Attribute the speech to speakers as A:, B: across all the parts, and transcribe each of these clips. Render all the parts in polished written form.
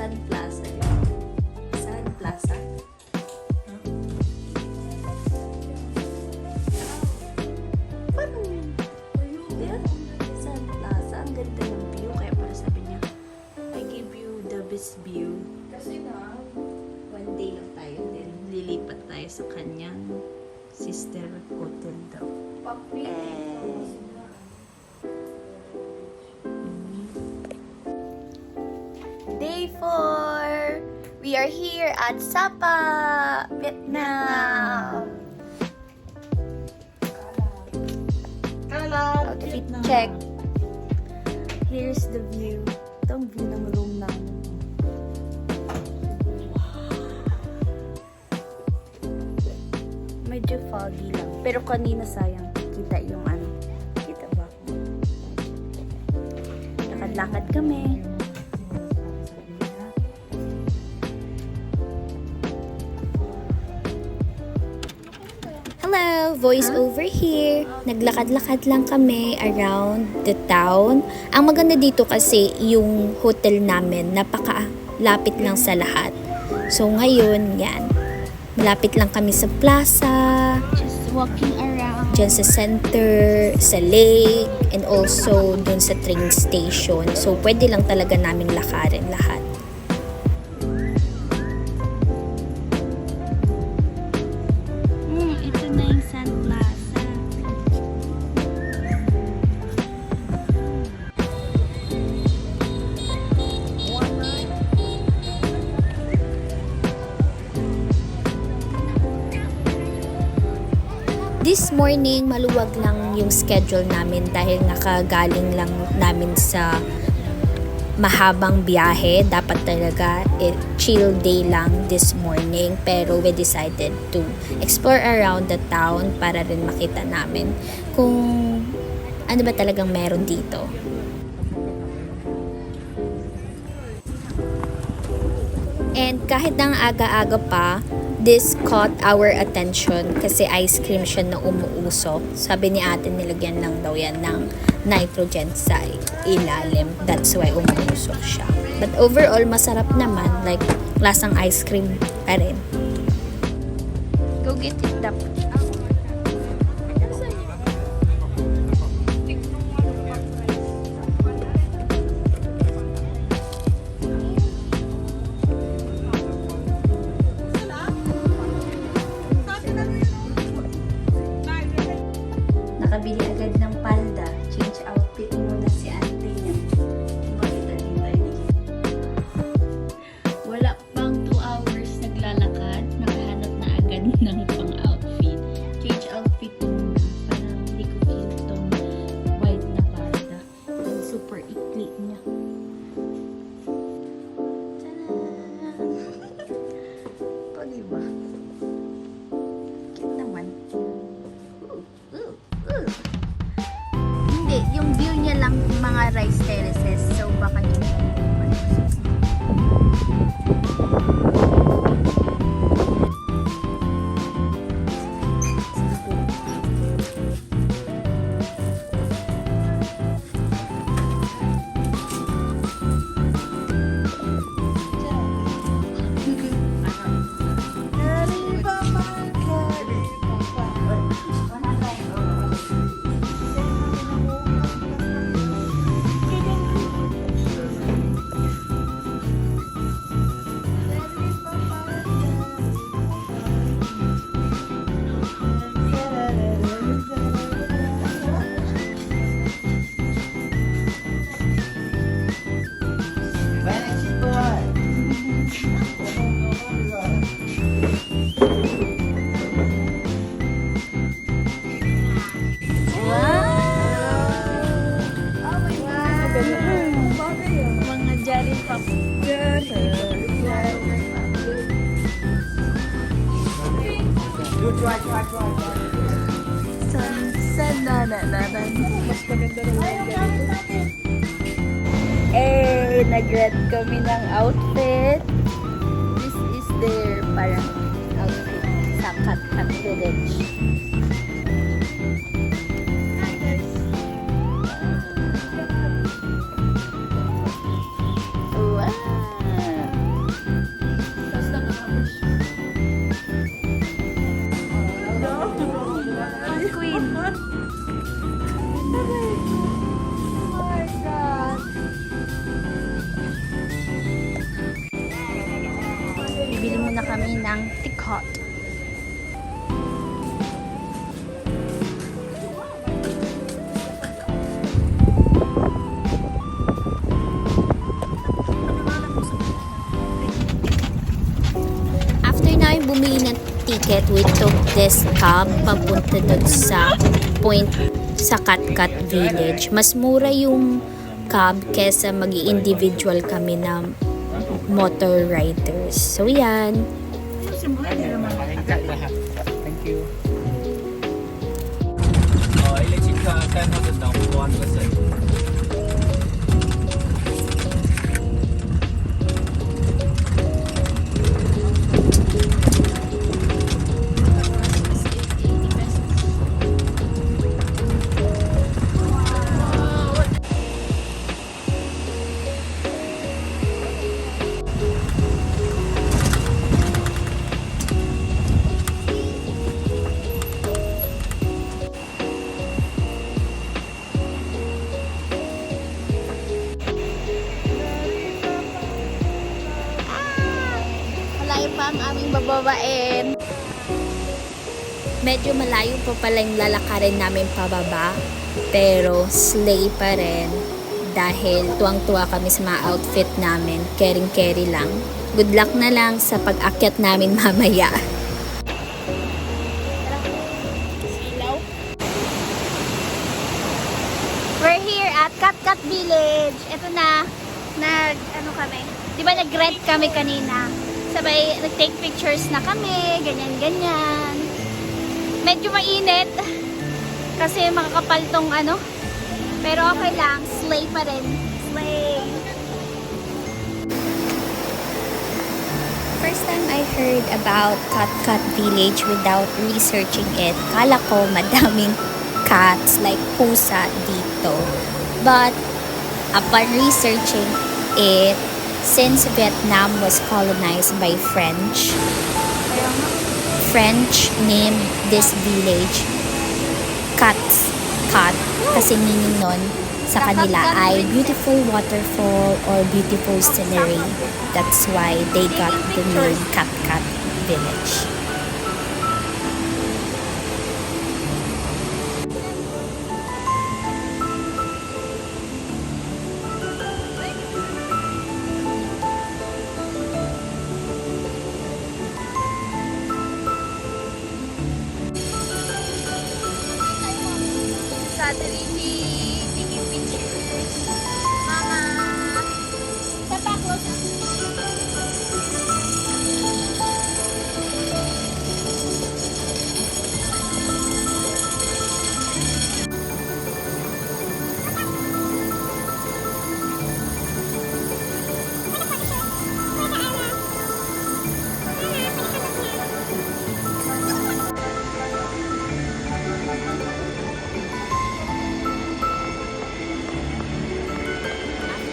A: Sun Plaza yun. Sun Plaza. Paano yun? Yeah? Sun Plaza. Ang ganda ng view. Kaya para sabi niya, I give you the best view.
B: Kasi na,
A: One day lang tayo. Then lilipat tayo sa kanyang sister hotel daw. Day 4! We are here at Sapa, Vietnam. Outfit check. Here's the view. Ito ang view ng room namin. Medyo foggy lang. Pero kanina sayang kita yung ano. Kita ba? Lakad-lakad kami.
C: Hello! Voice over here. Naglakad-lakad lang kami around the town. Ang maganda dito kasi yung hotel namin, napakalapit lang sa lahat. So ngayon, yan. Malapit lang kami sa plaza,
A: Just walking around.
C: dyan sa center, sa lake, and also dun sa train station. So pwede lang talaga namin lakarin lahat.
A: Ito na yung Sun Plaza.
C: This morning, maluwag lang yung schedule namin dahil nakagaling lang namin sa mahabang biyahe. Dapat talaga chill day lang this morning. Pero we decided to explore around the town para rin makita namin kung ano ba talagang meron dito. And kahit nang aga-aga pa, this caught our attention kasi ice cream siya na umuusok. Sabi ni ate nilagyan lang daw yan ng nitrogen sa ilalim. That's why umuusok siya. But overall, masarap naman. Like, lasang ice cream pa rin.
A: Go get it, Dap. Nakabili agad ng palda. Change outfit muna si ate niya. Makita dito. Wala pang 2 hours naglalakad. Nakahanap na agad ng pang-outfit. Change outfit muna. Parang hindi ko feel tong white na palda. Yung super ikli niya. Tada! O, diba? Cute naman. Hindi, yung view niya lang mga rice terraces. So, baka yun yung mga jari pop.
B: mas maganda naman yung ganito.
A: Nag-red kami ng outfit. This is their parang outfit sa Cat Village. Wow! muna kami ng tikot.
C: After namin bumili ng ticket, we took this cab papunta dun sa point sa Katkat Village. Mas mura yung cab kesa mag-individual kami na motor riders. So, yan.
D: Thank you. Electric car 10,000 down, 1%.
A: Malayo pa ang aming bababain.
C: Medyo malayo pa pala yung lalakarin namin pababa. Pero slay pa rin. Dahil tuwang-tuwa kami sa mga outfit namin. Caring-carry lang. Good luck na lang sa pag-akyat namin mamaya.
A: We're here at Katkat Village. Ito na, ano kami. Di ba nag-rent kami kanina? Sabay, nag-take pictures na kami, ganyan-ganyan. Medyo mainit. Kasi makakapal tong ano. Pero okay lang, slay pa rin. Slay!
C: First time I heard about Katkat Village without researching it, kala ko madaming cats like pusa dito. But upon researching it, since Vietnam was colonized by French named this village Kat, kasi meaning nun sa kanila ay beautiful waterfall or beautiful scenery. That's why they got the name Katkat Village.
A: Sa taking pictures. Mama! Tapa, close up.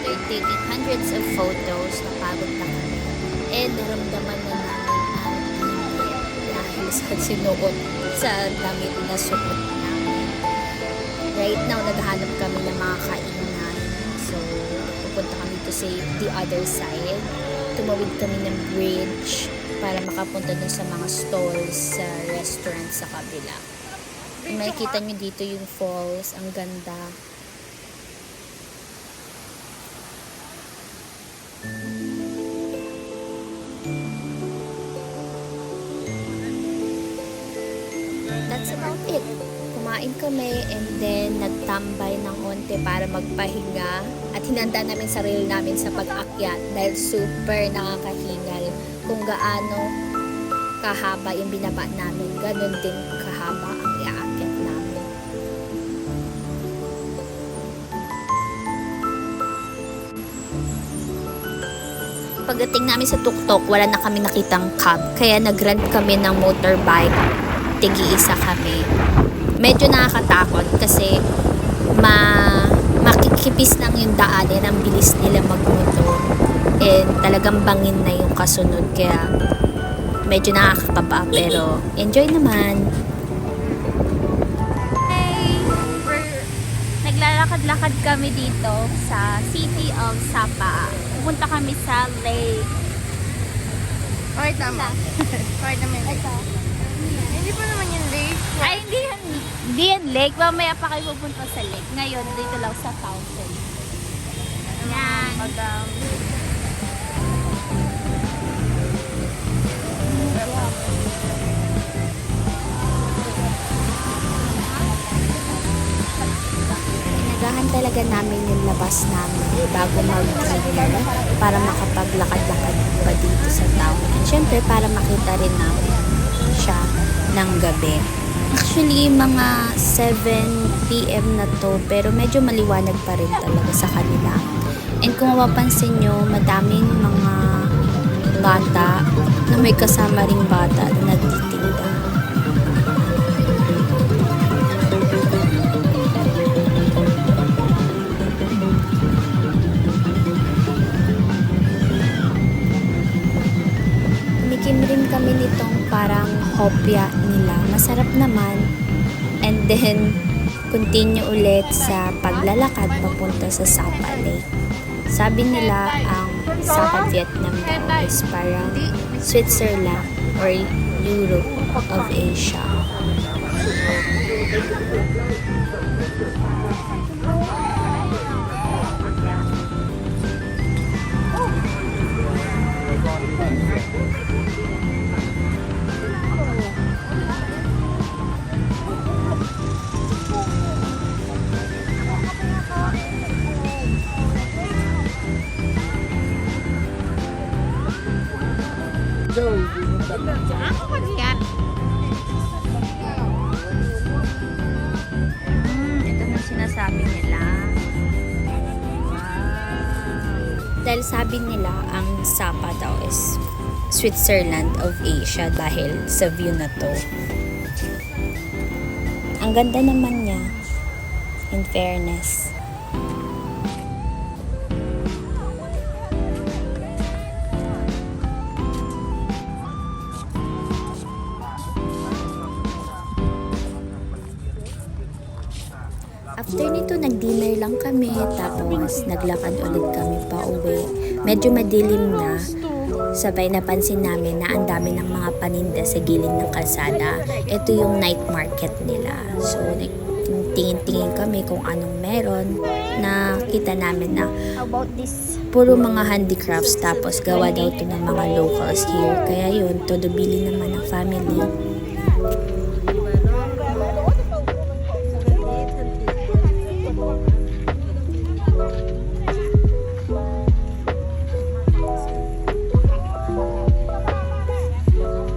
C: After taking hundreds of photos, napagod na kami. And naramdaman na namin ang init dahil sa sinuot sa damit na suot namin. Right now, naghahanap kami ng mga kainan. So, pupunta kami to say the other side. Tumawid kami ng bridge para makapunta dun sa mga stalls sa restaurant sa kabila. Makikita nyo dito yung falls. Ang ganda. That's about it. Kumain kami and then nagtambay ng onte para magpahinga at hinanda namin sarili namin sa pag-akyat dahil super nakakahingal. Kung gaano kahaba yung binaba namin, ganun din kahaba ang iaakyat namin. Pagdating namin sa tuktok, wala na kami nakitang cab, kaya nag-rent kami ng motorbike. Tigi-isa kami. Medyo nakakatakot kasi makikipis lang yung daanin, ang bilis nila magmotor. And talagang bangin na yung kasunod, kaya medyo nakakapaba pero enjoy naman.
A: Hey! Naglalakad-lakad kami dito sa City of Sapa. Pupunta kami sa lake. Or
B: Pakita mo. Pakita mo yun. Hindi pa naman yung lake.
A: Ay, hindi yan lake. Mamaya pa kayo pupunta sa lake. Ngayon, dito lang sa fountain. Yan.
B: Madam.
C: Inagahan talaga namin yung labas namin bago mag-dinner para makapaglakad-lakad pa dito sa town. And syempre, para makita rin namin siya ng gabi. Actually, mga 7 p.m. na to, pero medyo maliwanag pa rin talaga sa kanila. And kung mapapansin nyo, madaming mga bata na may kasama ring bata na nagtitinda. Tumikim rin kami nitong parang hopya nila. Masarap naman. And then, continue ulit sa paglalakad papunta sa Sapa Lake. Sabi nila ang Sapa Vietnam daw is parang Switzerland or Europe of Asia.
A: Ito na sinasabi nila.
C: Dahil sabi nila ang Sapa daw is Switzerland of Asia dahil sa view na to. Ang ganda naman niya, in fairness. After nito, nag-dinner lang kami, tapos naglakad ulit kami pa uwi. Medyo madilim na, sabay napansin namin na ang dami ng mga paninda sa gilid ng kalsada. Ito yung night market nila. So, tingin-tingin kami kung anong meron. Nakita namin na
A: How about this?
C: puro mga handicrafts, tapos gawa daw ito ng mga locals here. Kaya yun, todo bili naman ng family.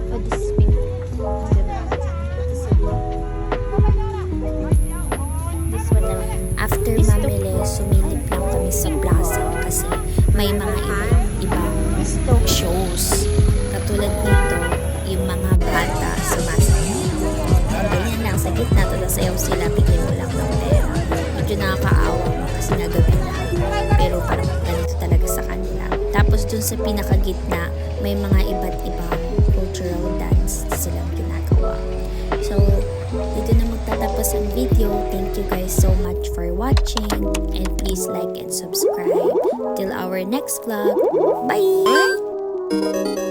A: Oh, this is pink. This one lang.
C: After mamili, sumilip lang kami sa plaza kasi may mga ibang shows. Katulad nito, yung mga bata sumasayaw. And ganyan lang, sa gitna, sayaw sila, bigyan mo lang ng pera. Medyo nakakaawa mo kasi nagabi na. Pero parang ganito talaga sa kanila. Tapos dun sa pinakagitna, may mga iba't ibang cultural dance silang ginagawa. So, dito na magtatapos ang video. Thank you guys so much for watching. And please like and subscribe. Till our next vlog. Bye!